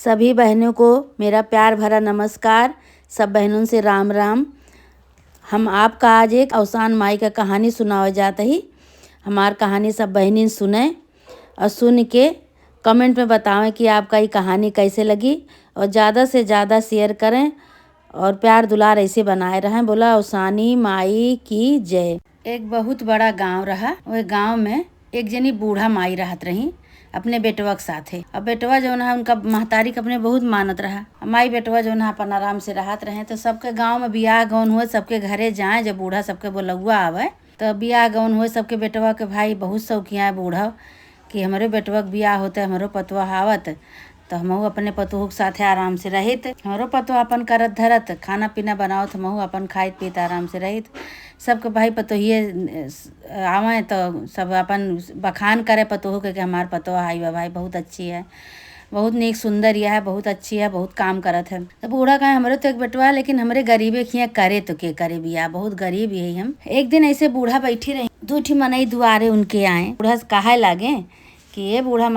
सभी बहनों को मेरा प्यार भरा नमस्कार। सब बहनों से राम राम। हम आपका आज एक अवसान माई का कहानी सुनावे जाता ही। हमार कहानी सब बहनी सुने और सुन के कमेंट में बतावें कि आपका ये कहानी कैसे लगी, और ज़्यादा से ज़्यादा शेयर करें और प्यार दुलार ऐसे बनाए रहें। बोला अवसानी माई की जय। एक बहुत बड़ा गांव रहा। वह गांव में एक जनी बूढ़ा माई रहत रही अपने बेटवा के साथे। अब बेटवा जो है उनका महतारी के अपने बहुत मानत रहा। माई बेटवा जो है अपन आराम से रहत रहे। तो सबके गांव में बियाह गौन हुए, सबके घरे जाए जब बूढ़ा सबके बोलौआ आवे तो बियाह गौन हुए। सबके बेटवा के भाई बहुत शौकिया है बूढ़ा कि हमारे बेटवा के बियाह होते, हमारो पतवा आवत तो हमहू अपने पतोह के साथे आराम से रहित। हमारो पतवा अपन करत धरत खाना पीना बनावत, हमहू अपन खाइत पीत आराम से रहित। सबके भाई पतोहिए आवे तो सब अपन बखान करे पतोह के कि हमार पतवा आई बा भाई बहुत अच्छी है, बहुत नीक सुंदर यह है, बहुत अच्छी है, बहुत काम करत है। तो बूढ़ा कहे हमारे तो एक बेटवा है, लेकिन हमारे गरीबे खिया करे तो के करे बिया, बहुत गरीब यही हम। एक दिन ऐसे बूढ़ा बैठी रही, दू ठी मनई दुआरे उनके आए। बूढ़ा से कहे लागे कि ये बूढ़ा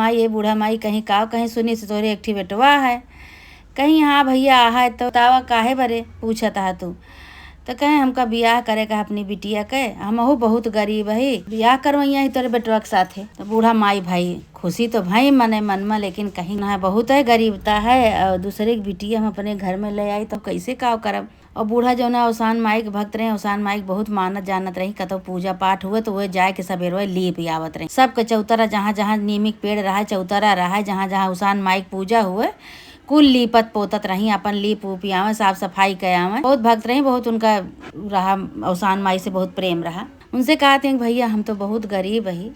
माई कहीं का कहीं सुनी से तोरे एक ठी बेटवा है। कहीं हाँ भैया है तो तावा काहे बरे पूछत हा तू। तो कहे हमका बियाह करे का अपनी बिटिया के, हमहू बहुत गरीब है, बियाह करवैया ही तोरे बेटवा के साथे। तो बूढ़ा माई भाई खुशी तो भाई मने मन में, लेकिन कहीं ना बहुत है गरीबता है और दूसरे की बिटिया हम अपने घर में ले आई तो कैसे का करब। और बूढ़ा जो ना अवसान माई के भक्त रहे, अवसान माई के बहुत मानत जानत रही। कतो पूजा पाठ हुए तो वह जाए के सवेरे लीप आवत रहे। सबके चौतरा जहाँ जहाँ नीमिक पेड़ रहा चौतरा रहा, जहाँ जहाँ अवसान माई के पूजा हुए कुल लीपत पोतत रही, अपन लीप उपी आवे, साफ सफाई के आवे। बहुत भक्त रही, बहुत उनका रहा, अवसान माई से बहुत प्रेम रहा। उनसे कहते हैं भैया हम तो बहुत गरीब है,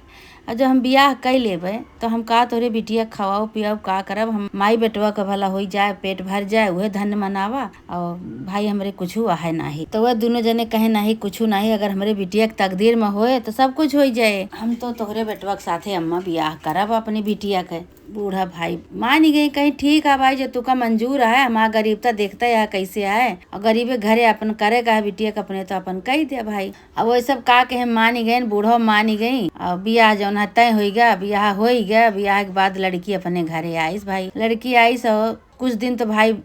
और जो हम बियाह कई लेबे तो हम का तोरे बिटिया खवाओ पियाओ का करब, हम माई बेटवा का भला हो जाए, पेट भर जाए, वह धन्य मनावा, और भाई हमरे कुछ है नाही। तो वह दोनों जने कहे नहीं कुछ नहीं, अगर हमारे बिटिया के तकदीर में होए तो सब कुछ हो जाए। हम तो तोहरे बेटवा के साथे अम्मा बियाह करब अपनी बिटिया के। बूढ़ा भाई मान गई, कहीं ठीक है भाई जो तुका मंजूर है, हमारा गरीबता देखता है कैसे है, और गरीबे घरे अपन करे का बिटिया के अपने तो अपन कही दे भाई। अब वो सब का के हम मान गए, बूढ़ो मान गई, और बियाह जो है तय हो गया, बियाह हो गया। बियाह के बाद लड़की अपने घरे आईस भाई। लड़की आईस और कुछ दिन तो भाई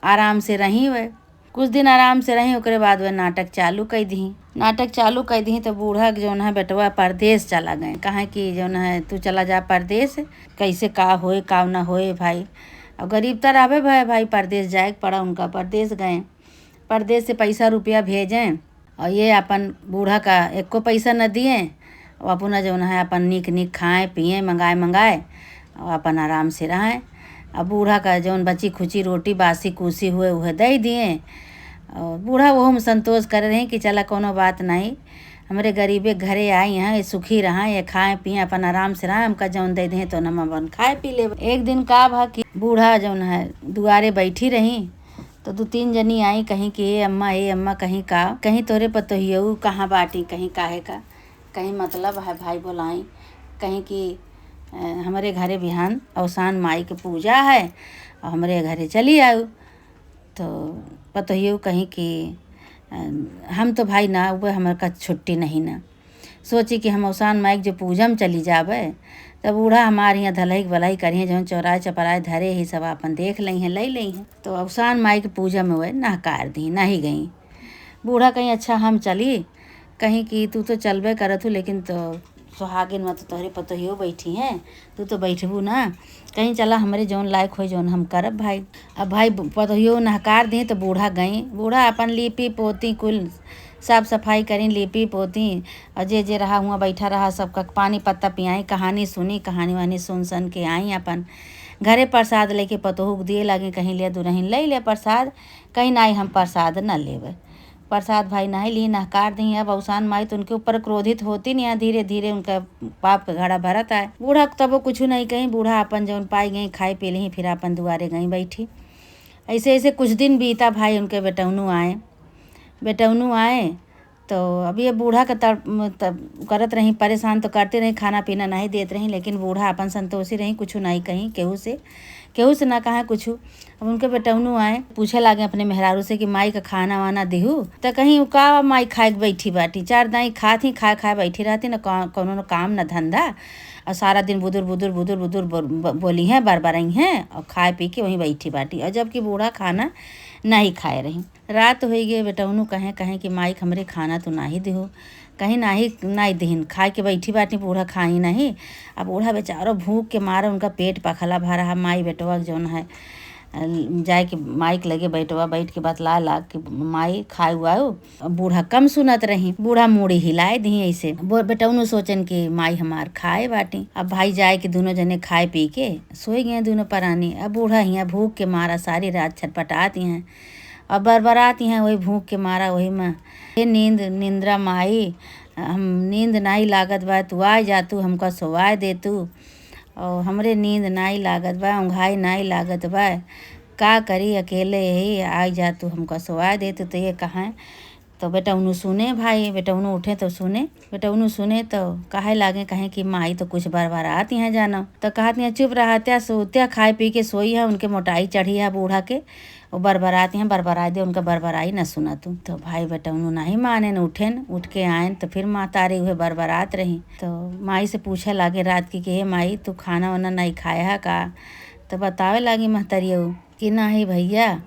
आराम से रही हुए, कुछ दिन आराम से रही। ओकरे बाद वह नाटक चालू कर दी तो बूढ़ा जो है बेटवा परदेश चला गए। कहे कि जो है तू चला जा परदेश, कैसे का होए का ना होए भाई। और गरीब तो रहे भाई परदेश जाए पड़ा उनका। परदेश गए, परदेश से पैसा रुपया भेजें, और ये अपन बूढ़ा का एक को पैसा न दिए, और अपना जो है अपन नीक खाएं पिए मंगाए और अपन आराम से रहें। अब बूढ़ा का जौन बची खुची रोटी बासी कुसी हुए वह दे दिए, और बूढ़ा वो हम संतोष कर रहे हैं कि चला कोनो बात नहीं, हमारे गरीबे घरे आए यहाँ ये सुखी रहा, ये खाए पिए अपन आराम से रहा, हमका जौन दे दें तो हम अपन खाए पी ले। एक दिन का भा कि बूढ़ा जौन है दुआरे बैठी रही तो दो तीन जनी आई, कहीं कि ए अम्मा कहीं का, कहीं तोरे पतोहियऊ कहाँ बाटी, कहीं काहे का, कहीं मतलब है भाई बोलाई, कहीं कि हमारे घरे बिहान अवसान माई के पूजा है और हमारे घरे चली आऊ। तो पतोहियऊ कहीं कि हम तो भाई ना हुए, हमारे का छुट्टी नहीं ना, सोची कि हम अवसान माई के जो पूजा में चली जावे तब बूढ़ा हमारे यहाँ धलाई भलाई करिए, जो चौराहे चपराए धरे ही सब अपन देख ली हैं ले ली हैं। तो अवसान माई के पूजा में हुए नहकार दी, नहीं गई। बूढ़ा कहीं अच्छा हम चली, कहीं कि तू तो चलबे करत हूँ, लेकिन तो सुहागिन में तो तोहरे पतोहियो बैठी हैं, तू तो बैठबू ना, कहीं चला हमारे जौन लायक हो जौन हम करब भाई। अब भाई पतोहियो नहकार दी तो बूढ़ा गई। बूढ़ा अपन लीपी पोती कुल साफ सफाई करी, लीपी पोती, और जे रहा हुआ बैठा रहा, सबका पानी पत्ता पियाई, कहानी सुनी, कहानी वानी सुन के आई अपन घरे। प्रसाद लेके पतोह को दिए लगे, कहीं ले दुरहिन ले ले प्रसाद, कहीं नहीं हम प्रसाद न लेवे। प्रसाद भाई नहीं ली, नहकार दी। अब अवसान माई तो उनके ऊपर क्रोधित होती नहीं, धीरे धीरे उनका पाप का घड़ा भरत आए। बूढ़ा तब कुछ नहीं कहीं, बूढ़ा अपन जौन पाई गई खाई पी ली, फिर अपन दुआरे गई बैठी। ऐसे ऐसे कुछ दिन बीता भाई। उनके बेटौनू आए तो अब ये बूढ़ा का तब करत रही, परेशान तो करते रही, खाना पीना नहीं देते रही, लेकिन बूढ़ा अपन संतोषी रही, कुछ नहीं कहीं केहू से ना कहा कुछ। अब उनके बेटौनू आए, पूछे लागे अपने मेहरारू से कि माई का खाना वाना देहू, तो कहीं का माई खाए बैठी बाटी, चार दाई खात ही खाए बैठी रहती, न कोनो काम न धंधा। और सारा दिन बुदुर बुदुर बुदुर बुदुर बोली हैं, बरबरई हैं और खाए पी के वहीं बैठी बाटी। और जबकि बूढ़ा खाना नहीं खाए रही। रात हो गई, बेटौनू कहें कहें कि माई हमरे खाना तो ना ही देहो, कहीं नाही दहन, खाए के बैठी बाटी, बूढ़ा खाई नहीं। अब बूढ़ा बेचारो भूख के मारा उनका पेट पखला भरा है। माई बेटवा जौन है जाए के माई के लगे बैठवा, बैठ के बतला ला कि माई खाए हुआओ। बूढ़ा कम सुनत रही, बूढ़ा मुड़ी हिलाए दी ऐसे। बेटौनू सोचन कि माई हमार खाए बाटी। अब भाई जाए के दोनों जने खाए पी के सोए गए दोनों परानी। अब बूढ़ा हियाँ भूख के मारा सारी रात छटपटाती हैं और बरबराती हैं वही भूख के मारा वही में। ये निंद्रा माई, हम नींद नहीं लागत बा, तू आ जा, तू हमका सोवाए दे तू। और हमरे नींद नहीं लागत बा, ऊँघाई नहीं लागत बा, का करी अकेले यही आ जा, तू हमका सोवाए दे तू। तो ये कहाँ तो बेटौनू सुने भाई, बेटौनू उठे तो सुने, बेटौनू सुने तो कहे लागे कहें कि माई तो कुछ बरबराती हैं जाना। तो कहती हैं चुप रहा, त्या सोत्या खाए पी के सोई है, उनके मोटाई चढ़ी है बूढ़ा के, वो बरबराती हैं, बरबरा दे, उनका बरबराई न सुना तू। तो भाई बेटौनू नहीं माने, न उठेन, उठ के आयन तो फिर माँ तारी हुए बरबरात रही। तो माई से पूछे लागे रात की कि हे माई तू खाना वाना नहीं खाया है का। तो बतावे लागी महतरिया कि नहीं भैया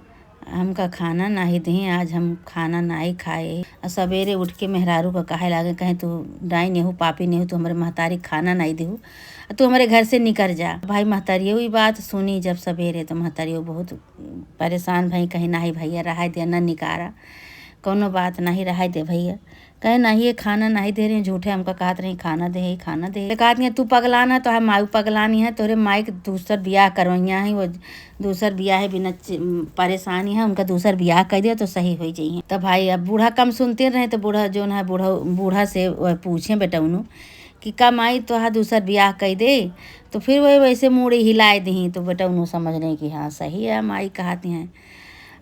हमका खाना नहीं दी, आज हम खाना नहीं खाए। और सवेरे उठ के मेहरारू का कहे लागे कहीं तू डाई नहीं हो, पापी नहीं हो, तू हमारे महतारी खाना नहीं देहू, तू हमारे घर से निकल जा। भाई महतारियों ही बात सुनी जब सवेरे तो महतारियों बहुत परेशान भई, कहीं नहीं भैया रहा दे, न निकारा कोनो बात नहीं रहा दे भैया, कहे नहीं ये खाना नहीं दे रहे, झूठे हमका कहत रही खाना दे खाना दे। कहती है तू पगलाना तो है माई पगलानी है, तोरे माई के दूसर बियाह करवैया है, वो दूसर बियाह है बिना परेशानी है, उनका दूसर बियाह कर दिया तो सही हो जाइए। तो भाई अब बूढ़ा कम सुनते रहे तो बूढ़ा जो है बूढ़ा से पूछे बेटौनू कि का माई तो हाँ दूसर बियाह कर दे। तो फिर वही वैसे मुड़ी हिलाए दी। तो बेटौनू समझ रहे कि हाँ सही है माई कहती हैं।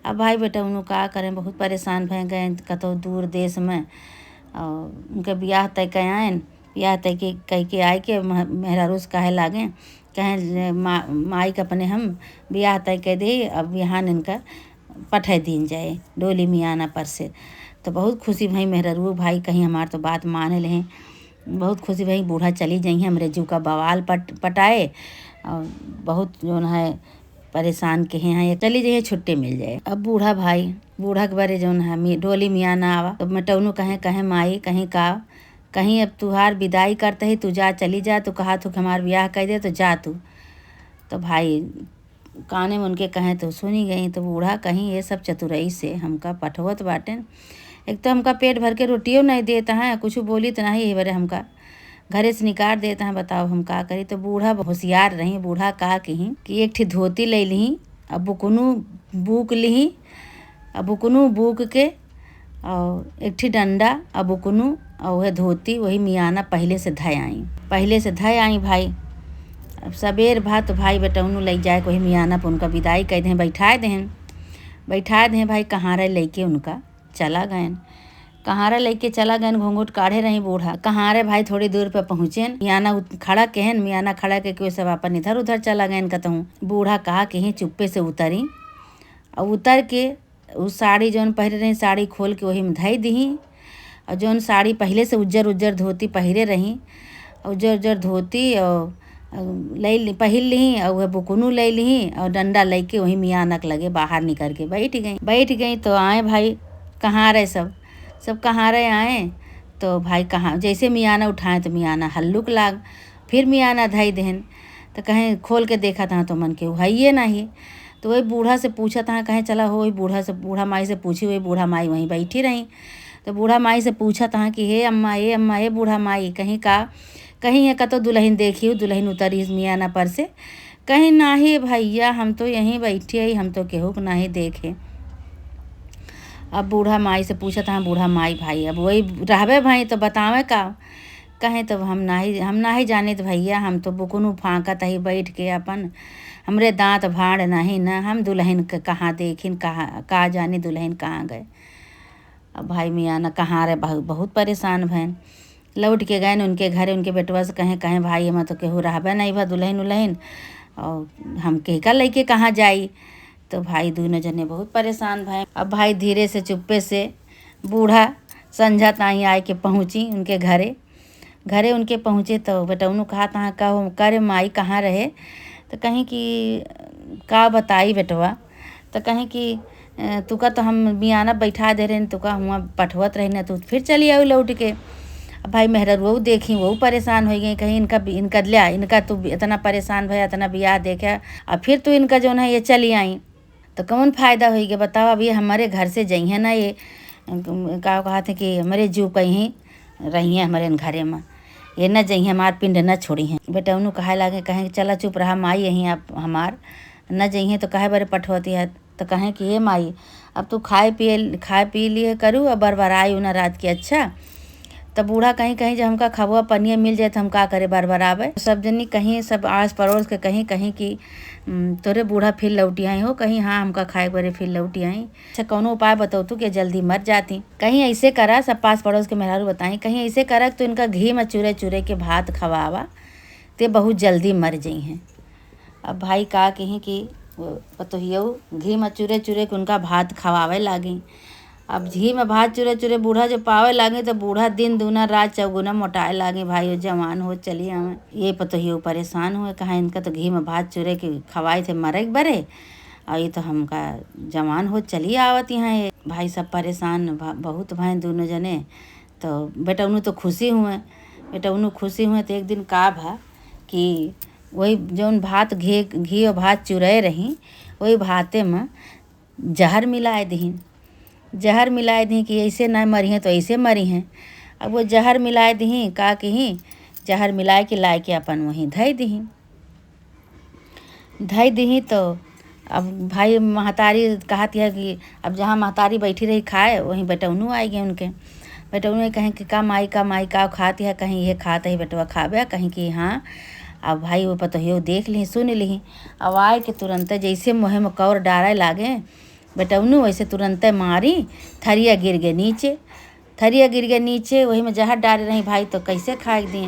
अब भाई बेटौनू का करें, बहुत परेशान भय गए कतो दूर देश में। और उनके ब्याह तय के आयन, ब्याह तय के कह के आए के मेहरारूस कहे लागे कहें माई के अपने हम ब्याह तय के दे, अब यहाँ इनका पठे दिन जाए डोली मियाना पर से। तो बहुत खुशी भई मेहरारू भाई कहीं हमार तो बात मान लें, बहुत खुशी भई बूढ़ा चली जाइए हमरे जू का बवाल पटाए। और बहुत जो है परेशान के हैं ये चली जाइए छुट्टी मिल जाए। अब बूढ़ा के बारे जौन है डोली मियाँ ना आवा तो बेटौनू कहें माई कहीं का कहीं अब तुहार विदाई करते ही तू जा, चली जा, तू कहा तू हमार ब्याह कर दे तो जा तू। तो भाई काने में उनके कहें तो सुनी गई। तो बूढ़ा कहीं ये सब चतुराई से हमका पठवत बाटे, एक तो हमका पेट भर के रोटियों नहीं देता है, कुछ बोली तो नहीं ये बरे हमका घरे से निकाल देता है, बताओ हम का करी। तो बूढ़ा होशियार रही, बूढ़ा कहा कि एक ठी धोती ले ली, अब बुकनू बूक ली, अब बुकनू बूक के और एक ठी डंडा अब बुकनू और वह धोती वही मियाना पहले से धय आई भाई। अब सबेर भात तो भाई बेटौनू ले जाए वही मियाना पर उनका विदाई कर दें, बैठाए दें भाई। कहारे लेके उनका चला गए, कहारा लेके चला गए, घूंघट काढ़े रही बूढ़ा। कहारे भाई थोड़ी दूर पे पहुँचे, मियाना खड़ा कहन, मियाना खड़ा के कोई सब अपन इधर उधर चला गए कहूँ। बूढ़ा कहा कि चुप्पे से उतरी और उतर के उस साड़ी जौन पहरे रही साड़ी खोल के वही में धई दी। और जौन साड़ी पहले से उज्जर धोती पहरे रही, उज्जर धोती और पहिल ली और वह बुकनू ले ली और डंडा लेके वही मियानक लगे बाहर निकल के बैठ गई। तो आए भाई कहाँ रहे सब कहाँ रहे आए। तो भाई कहाँ जैसे मियाना उठाए तो मियाना हल्लुक लाग, फिर मियाना धई देहन। तो कहें खोल के देखा था तो मन के उहाइए नहीं। तो वही बूढ़ा से पूछा था, कहें चला हो वही बूढ़ा माई से पूछी, वही बूढ़ा माई वहीं बैठी रही। तो बूढ़ा माई से पूछा था कि हे अम्मा ये बूढ़ा माई कहीं है कतो दुल्हन देखी हो, दुल्हन उतरी मियाना पर से। कहीं नाही भैया हम तो यहीं बैठी है, हम तो केहू को नहीं देखे। अब बूढ़ा माई से पूछा था बूढ़ा माई भाई अब वही रहबे भाई तो बतावे का। कहें तो हम नाही जाने तो भैया, हम तो बुकनू फाँकत ही बैठ के अपन, हमरे दांत भाड़ नहीं न, हम दुल्हन कहाँ देखिन, कहाँ जाने दुल्हन कहाँ गए। अब भाई मियाँ कहाँ रहे बहुत परेशान भैन। लौट के गए उनके घरे, उनके बेटवा से कहें भाई हम तो केहू रहबे नहीं भा दुल्हन और हम केका लेके कहाँ जाई। तो भाई दोनों जने बहुत परेशान भय। अब भाई धीरे से चुप्पे से बूढ़ा संझा ताई आए के पहुँची उनके घरे। घरे उनके पहुँचे तो बेटौनू कहा तहाँ का हो करे माई कहाँ रहे, तो कहीं कि का बताई बेटवा, तो कहीं कि तुका तो हम मियाना बैठा दे रहे तुका हुआ पठवत रही न, तू फिर चली आई लौट के। अब भाई मेहररुआ देखी वो परेशान हो गई, कहीं इनका लिया इनका तू इतना परेशान भैया इतना बियाह देखा अब फिर तू इनका जो है ये चली आई तो कौन फ़ायदा हो गया बताओ। अभी हमारे घर से जइए ना ये का कहा थे कि हमारे जीव कहीं रही हैं हमारे घरे में, ये न जइए हमार पिंड न छोड़ी हैं। बेटा उन्होंने कहे लागे कहें चला चुप रहा माई यहीं आप हमार न जइए तो कहे बड़े पठवती है, तो कहें कि ये माई अब तू खाए पी लिए करूँ अब बरबराई उना रात की। अच्छा तब बूढ़ा कहीं कहीं जब हमका खबुआ पनिया मिल जाए तो हम का करे बरबरावे। सब जनी कहीं सब आस पड़ोस के कहीं कहीं कि तोरे बूढ़ा फिर लौटी आई हो, कहीं हाँ हमका खाए बरे फिर लौटी आई। अच्छा कौनो उपाय बताओ तू कि जल्दी मर जाती। कहीं ऐसे करा, सब पास पड़ोस के मेहरारू बताई, कहीं ऐसे करा तो इनका घी में चूरे चूरे के भात खवावा ते बहुत जल्दी मर जाइ हैं। अब भाई का कहीं कि पतोहियो घी में चूरे चूरे के उनका भात खवावे लागी। अब घी में भात चूरे चूरे बूढ़ा जब पावे लागे तो बूढ़ा दिन दूना रात चौगुना मोटाए लागे। भाई जवान हो चली हमें ये पतोहियो परेशान हुए, कहा इनका तो घी में भात चूरे के खवाए थे मरे बरे और ये तो हमका जवान हो चली आवत यहाँ। ये भाई सब परेशान बहुत भाई दोनों जने। तो बेटा उन्हों तो खुशी हुए तो एक दिन का भा कि वही जौन भात घी और भात चुराए रही वही भाते में जहर मिलाए दी कि ऐसे ना मरी हैं तो ऐसे मरी हैं। अब वो जहर मिलाए दी का कि जहर मिलाए के लाए के अपन वहीं धई दी तो अब भाई महतारी कहती है कि अब जहाँ महतारी बैठी रही खाए वहीं बेटौनू आई गए उनके। बेटौनू कहें कि का माई का खाती है, कहीं ये खाता ही बेटवा खावे, कहीं कि हाँ। अब भाई वो पतोहियो देख ली सुन ली, अब आए के तुरंत जैसे मुँह में कौर डारे लागे बेटौनू वैसे तुरंत मारी थरिया गिर गए नीचे वही में जहर डाले रही भाई तो कैसे खाए दिए।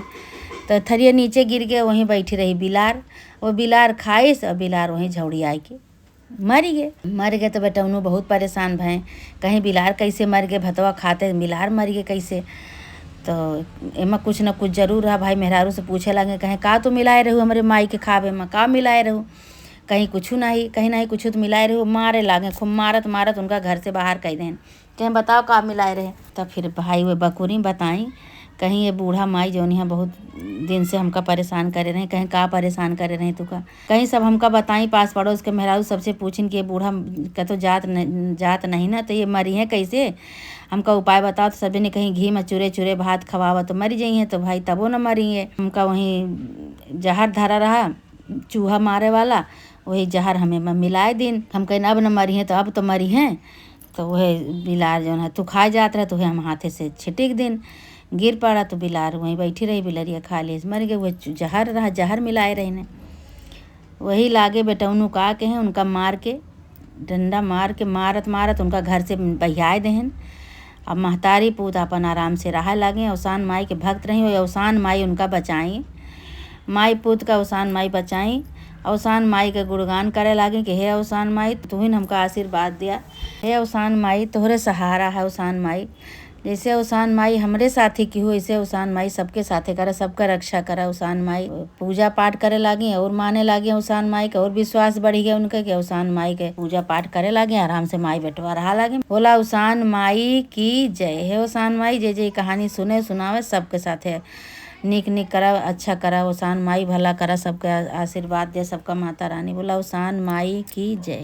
तो थरिया नीचे गिर गए, वहीं बैठी रही बिलार, वो बिलार खाइस और बिलार वहीं झौड़ी आए के मर गए। तो बेटौनू बहुत परेशान भय, कहीं बिलार कैसे मर गए, भतवा खाते बिलार मर गए कैसे। तो एमा कुछ न कुछ जरूर रहा। भाई मेहरारू से पूछे लगे कहीं का तो मिलाए रहू हमारे माई के खावे में, का मिलाए रहू, कहीं कुछ नहीं कुछ तो मिलाए रहे। मारे लागे खूब मारत उनका घर से बाहर कह दें, कहीं बताओ का मिलाए रहे। तब फिर भाई वो बकुरी बताई कहीं ये बूढ़ा माई जो यहाँ बहुत दिन से हमका परेशान करे रहे, कहीं का परेशान करे रहे तुका, कहीं सब हमका बताई पास पड़ोस के मेहरारू सबसे पूछिन कि ये बूढ़ा का तो जात नहीं ना, तो ये मरी है कैसे, हमका उपाय बताओ। तो सभी ने कहीं घी में चूरे भात खवावा तो मरी जाइ हैं, तो भाई तबो न मरी है। हमका वहीं जहर धरा रहा चूहा मारे वाला, वही जहर हमें मिलाए दिन। हम कहीं अब न मरी हैं तो अब तो मरी हैं, तो वह बिलार जो है तू खा जात रहे तो वह हम हाथे से छिटिक दिन गिर पड़ा तो बिलार वहीं बैठी रही, बिलरिया खा ली मर गए। वह जहर मिलाए रही ने वही लागे बेटौनू का के हैं उनका मार के डंडा मार के मारत उनका घर से बहियाए देहन। अब महतारी पूत अपन आराम से रहा लागे। अवसान माई के भक्त रही, अवसान माई उनका बचाई, माई पूत का अवसान माई बचाई। अवसान माई के गुणगान करे लागे कि हे अवसान माई तू ही हमका आशीर्वाद दिया, हे अवसान माई तोहरे सहारा है। अवसान माई जैसे अवसान माई हमरे साथी की हो ऐसे अवसान माई सबके साथे करे, सबका रक्षा करे। अवसान माई पूजा पाठ करे लागी और माने लागे अवसान माई के, और विश्वास बढ़ी गया उनके कि अवसान माई के पूजा पाठ करे लागे, आराम से माई बेटवा रहा लागे। बोला अवसान माई की जय। हे अवसान माई जय कहानी सुनावे सबके साथे निक करा, अच्छा करा। अवसान माई भला करा, सबके आशीर्वाद दे, सबका माता रानी। बोला अवसान माई की जय।